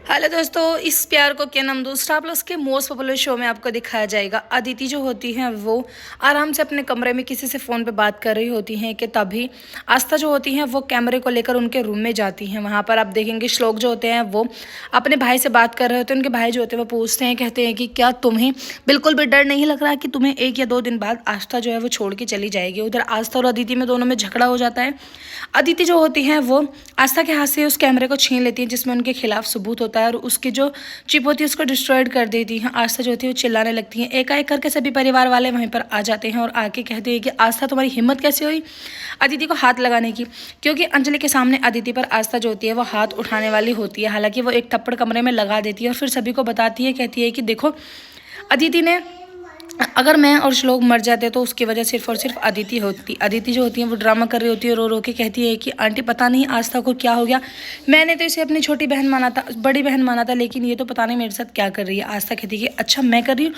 Hello दोस्तों, इस प्यार को क्या नाम दूँ। स्टार प्लस के मोस्ट पॉपुलर शो में आपको दिखाया जाएगा अदिति जो होती हैं वो आराम से अपने कमरे में किसी से फ़ोन पे बात कर रही होती हैं कि तभी आस्था जो होती हैं वो कैमरे को लेकर उनके रूम में जाती हैं। वहाँ पर आप देखेंगे श्लोक जो होते हैं वो अपने भाई से बात कर रहे होते हैं। उनके भाई जो होते हैं वो पूछते हैं, कहते हैं कि क्या तुम्हें बिल्कुल भी डर नहीं लग रहा कि तुम्हें 1 या 2 दिन बाद आस्था जो है वो छोड़ के चली जाएगी। उधर आस्था और अदिति में दोनों में झगड़ा हो जाता है। अदिति जो होती हैं वो आस्था के हाथ से उस कैमरे को छीन लेती है जिसमें उनके खिलाफ सबूत होता है और उसकी जो चिप होती है उसको डिस्ट्रॉयड कर देती हैं। आस्था जो होती है वो चिल्लाने लगती हैं। एकाएक करके सभी परिवार वाले वहीं पर आ जाते हैं और आके कहते हैं कि आस्था तुम्हारी हिम्मत कैसे हुई अदिति को हाथ लगाने की, क्योंकि अंजलि के सामने अदिति पर आस्था जो होती है वो हाथ उठाने वाली होती है। हालांकि वो एक थप्पड़ कमरे में लगा देती है और फिर सभी को बताती है, कहती है कि देखो अदिति ने, अगर मैं और श्लोक मर जाते तो उसकी वजह सिर्फ और सिर्फ अदिति होती। अदिति जो होती है वो ड्रामा कर रही होती है, रो रो के कहती है कि आंटी पता नहीं आस्था को क्या हो गया, मैंने तो इसे अपनी छोटी बहन माना था, बड़ी बहन माना था, लेकिन ये तो पता नहीं मेरे साथ क्या कर रही है। आस्था कहती है कि अच्छा मैं कर रही हूँ,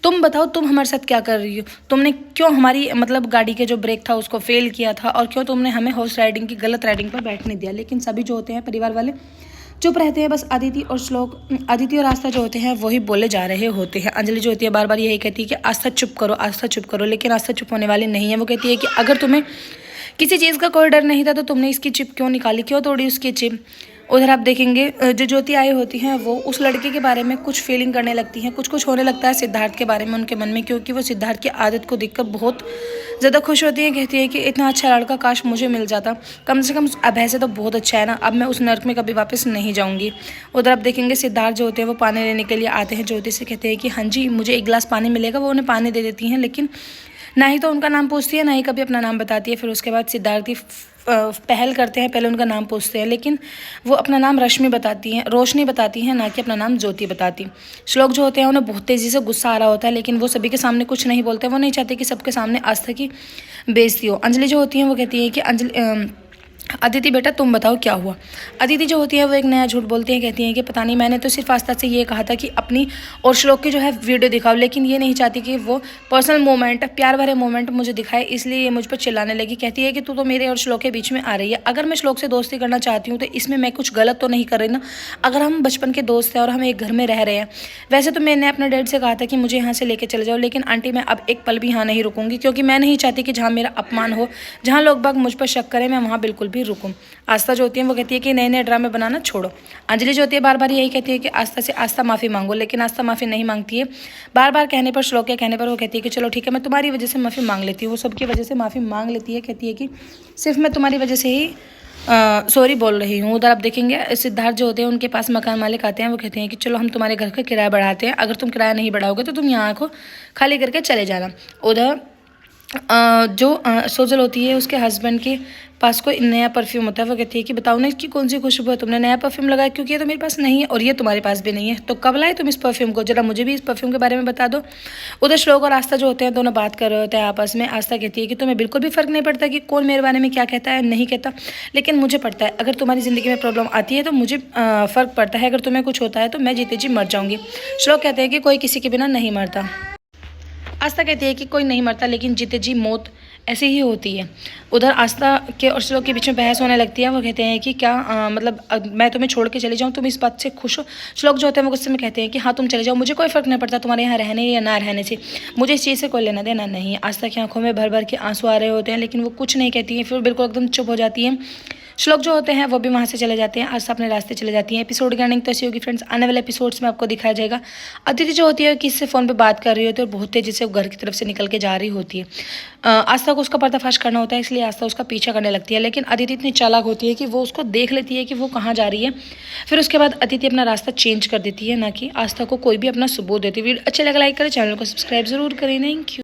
तुम बताओ तुम हमारे साथ क्या कर रही हो, तुमने क्यों हमारी गाड़ी के जो ब्रेक था उसको फेल किया था और क्यों तुमने हमें हॉर्स राइडिंग की गलत राइडिंग पर बैठने दिया। लेकिन सभी जो होते हैं परिवार वाले चुप रहते हैं। बस अदिति और आस्था जो होते हैं वही बोले जा रहे होते हैं। अंजलि जो होती है बार बार यही कहती है कि आस्था चुप करो, आस्था चुप करो, लेकिन आस्था चुप होने वाली नहीं है। वो कहती है कि अगर तुम्हें किसी चीज़ का कोई डर नहीं था तो तुमने इसकी चिप क्यों निकाली, क्यों तोड़ी उसकी चिप। उधर आप देखेंगे जो ज्योति आई होती हैं वो उस लड़के के बारे में कुछ फीलिंग करने लगती हैं, कुछ होने लगता है सिद्धार्थ के बारे में उनके मन में, क्योंकि वो सिद्धार्थ की आदत को देखकर बहुत ज़्यादा खुश होती हैं। कहती है कि इतना अच्छा लड़का काश मुझे मिल जाता, कम से कम अभय से तो बहुत अच्छा है ना, अब मैं उस नर्क में कभी वापस नहीं जाऊँगी। उधर आप देखेंगे सिद्धार्थ जो होते हैं वो पानी लेने के लिए आते हैं। ज्योति से कहते हैं कि हाँ जी मुझे 1 गिलास पानी मिलेगा। वो उन्हें पानी दे देती हैं, लेकिन ना ही तो उनका नाम पूछती है ना ही कभी अपना नाम बताती है। फिर उसके बाद सिद्धार्थ की पहल करते हैं, पहले उनका नाम पूछते हैं, लेकिन वो अपना नाम रोशनी बताती हैं, ना कि अपना नाम ज्योति बताती। श्लोक जो होते हैं उन्हें बहुत तेज़ी से गुस्सा आ रहा होता है, लेकिन वो सभी के सामने कुछ नहीं बोलते। वो नहीं चाहते कि सबके सामने आस्था की बेइज्जती हो। अंजलि जो होती है वो कहती है कि अदिति बेटा तुम बताओ क्या हुआ। अदिति जो होती है वो एक नया झूठ बोलती है, कहती है कि पता नहीं, मैंने तो सिर्फ आस्था से ये कहा था कि अपनी और श्लोक की जो है वीडियो दिखाओ, लेकिन ये नहीं चाहती कि वो पर्सनल मोमेंट, प्यार भरे मोमेंट मुझे दिखाए, इसलिए ये मुझ पर चिल्लाने लगी। कहती है कि तू तो मेरे और श्लोक के बीच में आ रही है। अगर मैं श्लोक से दोस्ती करना चाहती हूँ तो इसमें मैं कुछ गलत तो नहीं कर रही ना। अगर हम बचपन के दोस्त हैं और हम एक घर में रह रहे हैं, वैसे तो मैंने अपने डैड से कहा था कि मुझे यहाँ से लेके चले जाओ, लेकिन आंटी मैं अब एक पल भी यहाँ नहीं रुकूंगी, क्योंकि मैं नहीं चाहती कि जहाँ मेरा अपमान हो, जहाँ लोग बाग मुझ पर शक करें, मैं वहाँ बिल्कुल भी रुकूँ। आस्था जो होती है वो कहती है कि नए नए ड्रामे बनाना छोड़ो। अंजलि जो होती है बार बार यही कहती है कि आस्था से आस्था माफ़ी मांगो, लेकिन आस्था माफ़ी नहीं मांगती है। बार बार कहने पर, श्लोक के कहने पर वो कहती है कि चलो ठीक है मैं तुम्हारी वजह से माफ़ी मांग लेती हूँ। वो सबकी वजह से माफ़ी मांग लेती है, कहती है कि सिर्फ मैं तुम्हारी वजह से ही सॉरी बोल रही हूँ। उधर आप देखेंगे सिद्धार्थ जो होते हैं उनके पास मकान मालिक आते हैं। वो कहते हैं कि चलो हम तुम्हारे घर का किराया बढ़ाते हैं, अगर तुम किराया नहीं बढ़ाओगे तो तुम यहाँ को खाली करके चले जाना। उधर सोजल होती है उसके हस्बैंड के पास कोई नया परफ्यूम होता है। वो कहती है कि बताओ ना इसकी कौन सी खुशबू है, तुमने नया परफ्यूम लगाया, क्योंकि ये तो मेरे पास नहीं है और ये तुम्हारे पास भी नहीं है, तो कब लाए तुम इस परफ्यूम को, जरा मुझे भी इस परफ्यूम के बारे में बता दो। उधर श्लोक और आस्था जो होते हैं दोनों बात कर रहे होते हैं आपस में। आस्था कहती है कि तुम्हें बिल्कुल भी फर्क नहीं पड़ता कि कौन मेरे बारे में क्या कहता है नहीं कहता, लेकिन मुझे पड़ता है। अगर तुम्हारी ज़िंदगी में प्रॉब्लम आती है तो मुझे फ़र्क पड़ता है, अगर तुम्हें कुछ होता है तो मैं जीते जी मर जाऊँगी। श्लोक कहते हैं कि कोई किसी के बिना नहीं मरता। आस्था कहती है कि कोई नहीं मरता, लेकिन जीते जी मौत ऐसी ही होती है। उधर आस्था के और श्लोक के बीच में बहस होने लगती है। वो कहते हैं कि क्या मैं तुम्हें छोड़ के चली जाऊँ, तुम इस बात से खुश हो। श्लोक जो होते हैं वो गुस्से में कहते हैं कि हाँ तुम चले जाओ, मुझे कोई फ़र्क नहीं पड़ता तुम्हारे यहाँ रहने या ना रहने से, मुझे इस चीज़ से कोई लेना देना नहीं है। आस्था की आंखों में भर भर के आंसू आ रहे होते हैं, लेकिन वो कुछ नहीं कहती है, फिर बिल्कुल एकदम चुप हो जाती है। श्लोक जो होते हैं वो भी वहाँ से चले जाते हैं, आस्था अपने रास्ते चले जाती हैं। एपिसोड की एंडिंग तो ऐसी होगी फ्रेंड्स, आने वाले एपिसोड्स में आपको दिखाया जाएगा। अदिति जो होती है किससे फ़ोन पे बात कर रही होती है और बहुत तेज़ी से घर की तरफ से निकल के जा रही होती है। आस्था को उसका पर्दाफाश करना होता है, इसलिए आस्था उसका पीछा करने लगती है, लेकिन अदिति इतनी चालाक होती है कि वो उसको देख लेती है कि वो कहाँ जा रही है। फिर उसके बाद अदिति अपना रास्ता चेंज कर देती है, ना कि आस्था को कोई भी अपना सबूत देती है। वीडियो अच्छे लगा लाइक करें, चैनल को सब्सक्राइब जरूर करें। Thank you.